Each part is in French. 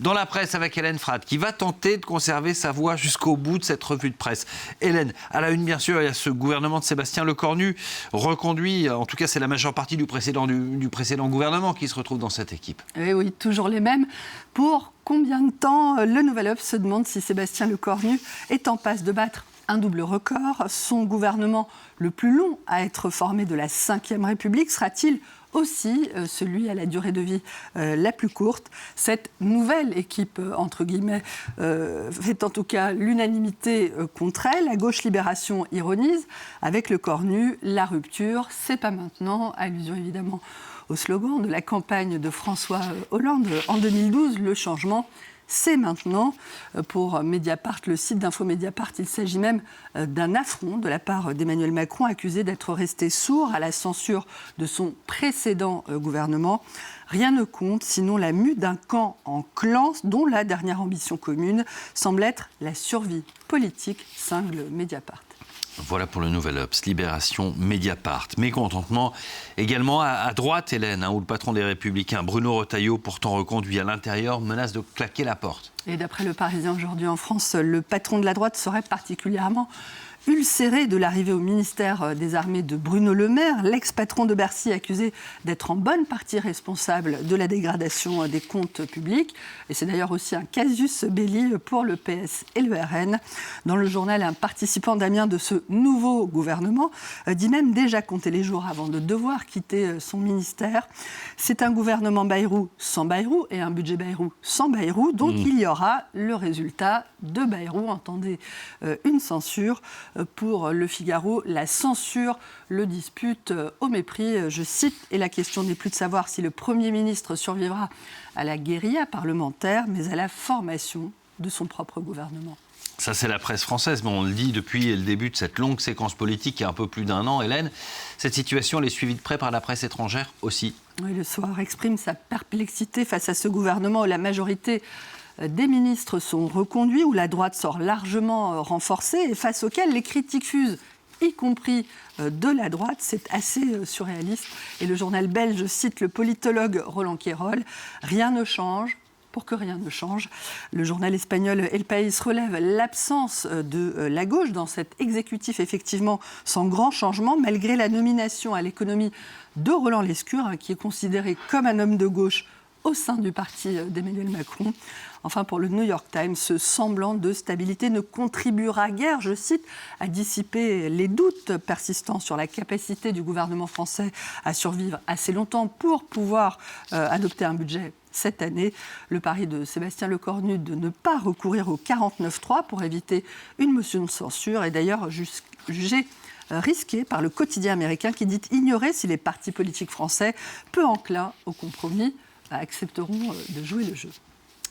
dans la presse avec Hélène Frade, qui va tenter de conserver sa voix jusqu'au bout de cette revue de presse. Hélène, à la une, bien sûr, il y a ce gouvernement de Sébastien Lecornu, reconduit, en tout cas c'est la majeure partie du précédent gouvernement qui se retrouve dans cette équipe. Oui, toujours les mêmes. Pour combien de temps le Nouvel Obs se demande si Sébastien Lecornu est en passe de battre un double record. Son gouvernement le plus long à être formé de la Ve République sera-t-il aussi celui à la durée de vie la plus courte? Cette nouvelle équipe, entre guillemets, fait en tout cas l'unanimité contre elle. La gauche Libération ironise. Avec Lecornu, la rupture, c'est pas maintenant. Allusion évidemment au slogan de la campagne de François Hollande en 2012, le changement, c'est maintenant. Pour Mediapart, le site d'Info Mediapart, il s'agit même d'un affront de la part d'Emmanuel Macron, accusé d'être resté sourd à la censure de son précédent gouvernement. Rien ne compte, sinon la mue d'un camp en clan, dont la dernière ambition commune semble être la survie politique, cingle Mediapart. Voilà pour le Nouvel Obs, Libération, Mediapart. Mécontentement également à droite, Hélène, où le patron des Républicains, Bruno Retailleau, pourtant reconduit à l'intérieur, menace de claquer la porte. Et d'après le Parisien aujourd'hui en France, le patron de la droite serait particulièrement ulcéré de l'arrivée au ministère des Armées de Bruno Le Maire, l'ex-patron de Bercy accusé d'être en bonne partie responsable de la dégradation des comptes publics. Et c'est d'ailleurs aussi un casus belli pour le PS et le RN. Dans le journal, un participant d'Amiens de ce nouveau gouvernement dit même déjà compter les jours avant de devoir quitter son ministère. C'est un gouvernement Bayrou sans Bayrou et un budget Bayrou sans Bayrou. Donc il y aura le résultat de Bayrou. Entendez une censure. Pour Le Figaro, la censure le dispute au mépris, je cite, et la question n'est plus de savoir si le Premier ministre survivra à la guérilla parlementaire, mais à la formation de son propre gouvernement. Ça, c'est la presse française, mais on le dit depuis le début de cette longue séquence politique il y a un peu plus d'1 an, Hélène. Cette situation, elle est suivie de près par la presse étrangère aussi. Oui, Le Soir exprime sa perplexité face à ce gouvernement où la majorité des ministres sont reconduits, où la droite sort largement renforcée et face auquel les critiques fusent, y compris de la droite. C'est assez surréaliste. Et le journal belge cite le politologue Roland Quérol. Rien ne change pour que rien ne change. Le journal espagnol El País relève l'absence de la gauche dans cet exécutif, effectivement, sans grand changement, malgré la nomination à l'économie de Roland Lescure, qui est considéré comme un homme de gauche au sein du parti d'Emmanuel Macron. Enfin, pour le New York Times, ce semblant de stabilité ne contribuera guère, je cite, à dissiper les doutes persistants sur la capacité du gouvernement français à survivre assez longtemps pour pouvoir adopter un budget cette année. Le pari de Sébastien Lecornu de ne pas recourir au 49.3 pour éviter une motion de censure est d'ailleurs jugé risqué par le quotidien américain qui dit ignorer si les partis politiques français, peu enclins au compromis, accepteront de jouer le jeu.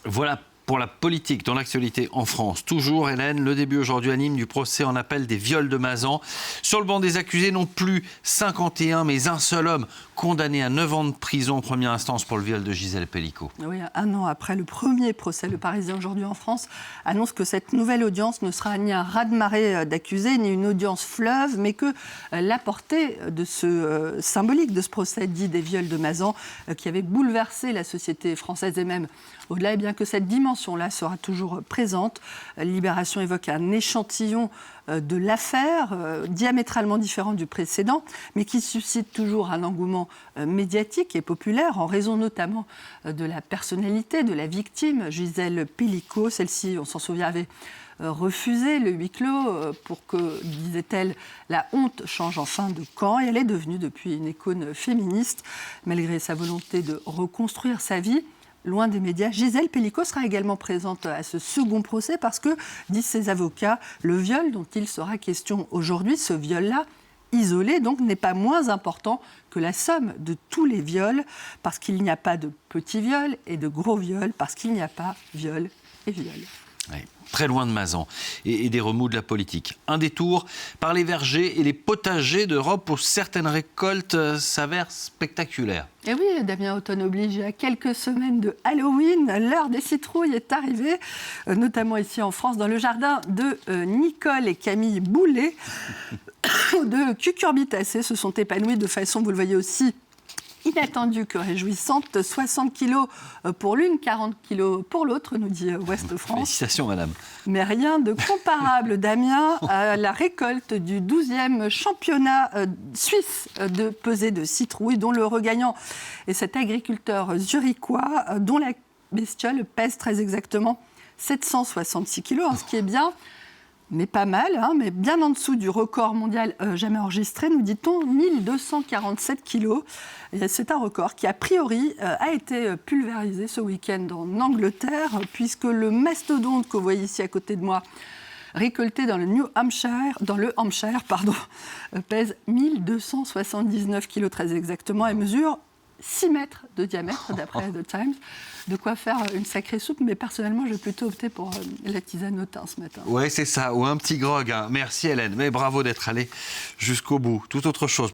Voilà pour la politique dans l'actualité en France. Toujours, Hélène, le début aujourd'hui à Nîmes du procès en appel des viols de Mazan. Sur le banc des accusés, non plus 51, mais un seul homme condamné à 9 ans de prison en première instance pour le viol de Gisèle Pelicot. Oui, 1 an après le premier procès, le Parisien aujourd'hui en France annonce que cette nouvelle audience ne sera ni un raz-de-marée d'accusés, ni une audience fleuve, mais que la portée de ce symbolique de ce procès dit des viols de Mazan, qui avait bouleversé la société française et même au-delà, bien que cette dimension-là sera toujours présente. Libération évoque un échantillon de l'affaire, diamétralement différent du précédent, mais qui suscite toujours un engouement médiatique et populaire, en raison notamment de la personnalité de la victime, Gisèle Pelicot. Celle-ci, on s'en souvient, avait refusé le huis clos pour que, disait-elle, la honte change enfin de camp. Et elle est devenue depuis une icône féministe, malgré sa volonté de reconstruire sa vie. Loin des médias, Gisèle Pelicot sera également présente à ce second procès parce que, disent ses avocats, le viol dont il sera question aujourd'hui, ce viol-là, isolé, donc n'est pas moins important que la somme de tous les viols, parce qu'il n'y a pas de petits viols et de gros viols, parce qu'il n'y a pas viol et viol. Oui, très loin de Mazan et des remous de la politique. Un détour par les vergers et les potagers d'Europe où certaines récoltes s'avèrent spectaculaires. Et oui, Damien, automne oblige, à quelques semaines de Halloween, l'heure des citrouilles est arrivée, notamment ici en France, dans le jardin de Nicole et Camille Boulet. De cucurbitacées se sont épanouies de façon, vous le voyez aussi, inattendue que réjouissante. 60 kilos pour l'une, 40 kilos pour l'autre, nous dit Ouest France. Félicitations, madame. Mais rien de comparable, Damien, à la récolte du 12e championnat suisse de pesée de citrouilles, dont le regagnant est cet agriculteur zurichois, dont la bestiole pèse très exactement 766 kilos, ce qui est bien, mais pas mal, mais bien en dessous du record mondial jamais enregistré, nous dit-on, 1247 kilos. Et c'est un record qui, a priori, a été pulvérisé ce week-end en Angleterre, puisque le mastodonte que vous voyez ici à côté de moi, récolté dans le Hampshire, pèse 1279 kilos très exactement et mesure 6 mètres de diamètre, d'après The Times. De quoi faire une sacrée soupe, mais personnellement, j'ai plutôt opté pour la tisane au thym ce matin. Oui, c'est ça, ou un petit grog. Merci Hélène, mais bravo d'être allée jusqu'au bout. Toute autre chose.